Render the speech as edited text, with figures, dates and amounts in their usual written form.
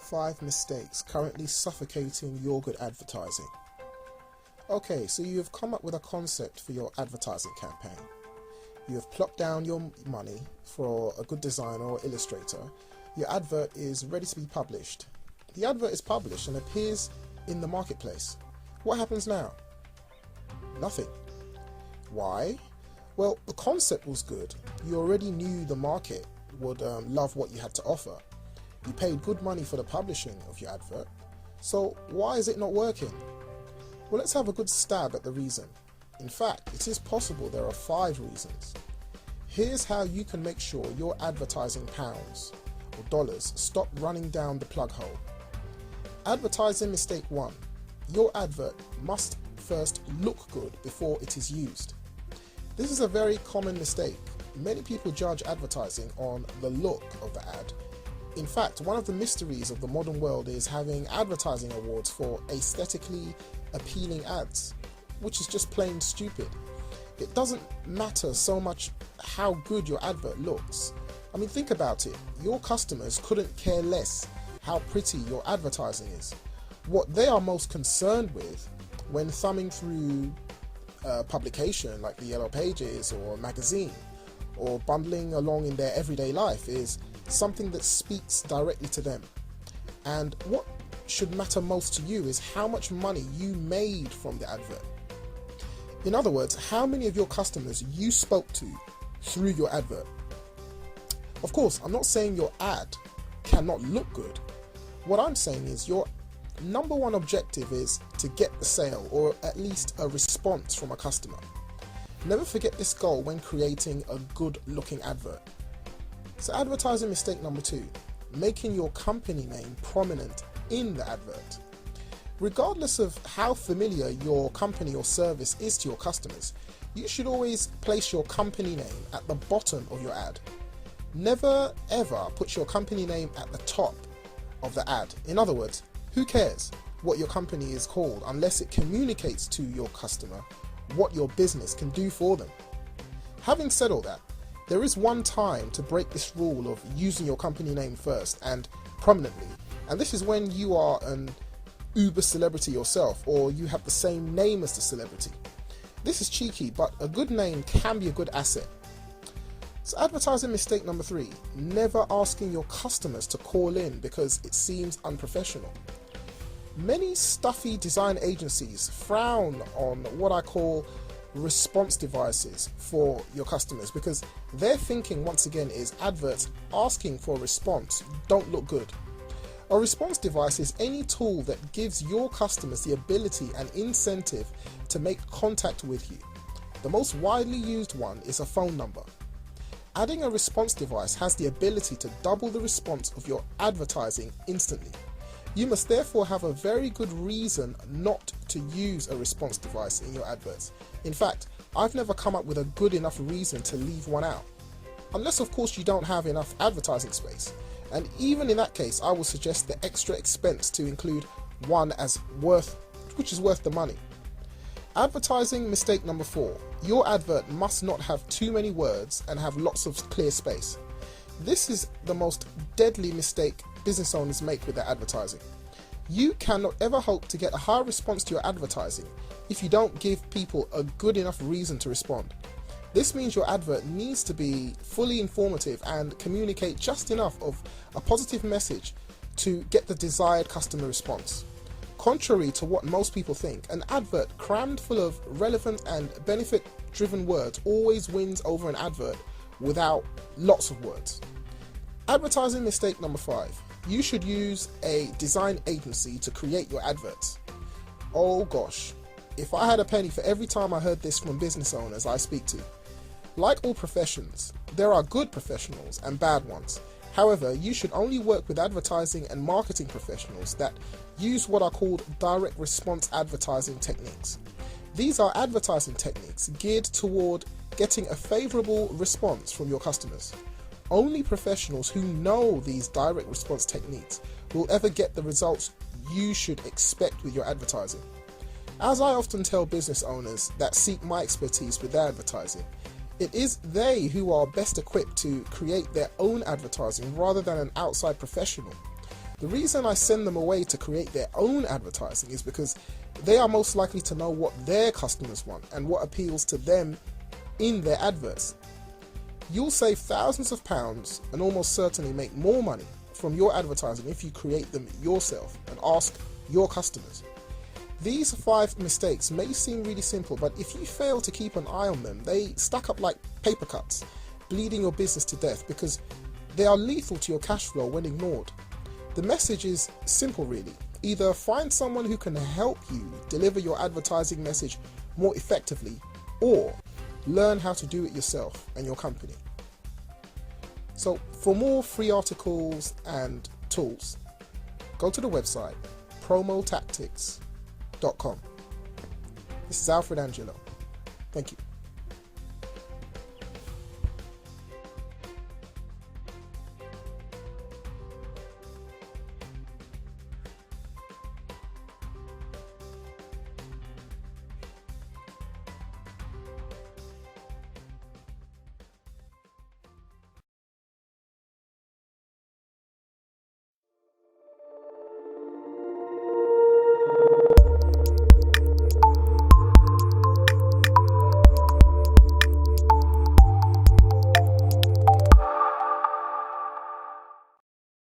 5 mistakes currently suffocating your good advertising. Okay, so you have come up with a concept for your advertising campaign. You have plopped down your money for a good designer or illustrator. Your advert is ready to be published. The advert is published and appears in the marketplace. What happens now? Nothing. Why? Well, the concept was good. You already knew the market would love what you had to offer. You paid good money for the publishing of your advert. So why is it not working? Well, let's have a good stab at the reason. In fact, it is possible there are 5 reasons. Here's how you can make sure your advertising pounds or dollars stop running down the plug hole. Advertising mistake 1. Your advert must first look good before it is used. This is a very common mistake. Many people judge advertising on the look of the ad. In fact, one of the mysteries of the modern world is having advertising awards for aesthetically appealing ads, which is just plain stupid. It doesn't matter so much how good your advert looks. I mean, think about it. Your customers couldn't care less how pretty your advertising is. What they are most concerned with when thumbing through a publication like the Yellow Pages or a magazine or bundling along in their everyday life is something that speaks directly to them. And what should matter most to you is how much money you made from the advert. In other words, how many of your customers you spoke to through your advert. Of course, I'm not saying your ad cannot look good. What I'm saying is your number one objective is to get the sale or at least a response from a customer. Never forget this goal when creating a good looking advert. So advertising mistake number 2, making your company name prominent in the advert. Regardless of how familiar your company or service is to your customers, you should always place your company name at the bottom of your ad. Never ever put your company name at the top of the ad. In other words, who cares what your company is called unless it communicates to your customer what your business can do for them. Having said all that, there is one time to break this rule of using your company name first and prominently, and this is when you are an uber celebrity yourself or you have the same name as the celebrity. This is cheeky, but a good name can be a good asset. So advertising mistake number 3, never asking your customers to call in because it seems unprofessional. Many stuffy design agencies frown on what I call response devices for your customers because their thinking once again is adverts asking for a response don't look good. A response device is any tool that gives your customers the ability and incentive to make contact with you. The most widely used one is a phone number. Adding a response device has the ability to double the response of your advertising instantly. You must therefore have a very good reason not to use a response device in your adverts. In fact, I've never come up with a good enough reason to leave one out. Unless of course you don't have enough advertising space. And even in that case, I would suggest the extra expense to include one which is worth the money. Advertising mistake number 4, your advert must not have too many words and have lots of clear space. This is the most deadly mistake business owners make with their advertising. You cannot ever hope to get a high response to your advertising if you don't give people a good enough reason to respond. This means your advert needs to be fully informative and communicate just enough of a positive message to get the desired customer response. Contrary to what most people think, an advert crammed full of relevant and benefit-driven words always wins over an advert without lots of words. Advertising mistake number 5. You should use a design agency to create your adverts. Oh gosh, if I had a penny for every time I heard this from business owners I speak to. Like all professions, there are good professionals and bad ones. However, you should only work with advertising and marketing professionals that use what are called direct response advertising techniques. These are advertising techniques geared toward getting a favorable response from your customers. Only professionals who know these direct response techniques will ever get the results you should expect with your advertising. As I often tell business owners that seek my expertise with their advertising, It is they who are best equipped to create their own advertising rather than an outside professional. The reason I send them away to create their own advertising is because they are most likely to know what their customers want and what appeals to them in their adverts. You'll save thousands of pounds and almost certainly make more money from your advertising if you create them yourself and ask your customers. These 5 mistakes may seem really simple, but if you fail to keep an eye on them, they stack up like paper cuts, bleeding your business to death because they are lethal to your cash flow when ignored. The message is simple really. Either find someone who can help you deliver your advertising message more effectively, or learn how to do it yourself and your company. So for more free articles and tools, go to the website promotactics.com. This is Alfred Angelo. Thank you.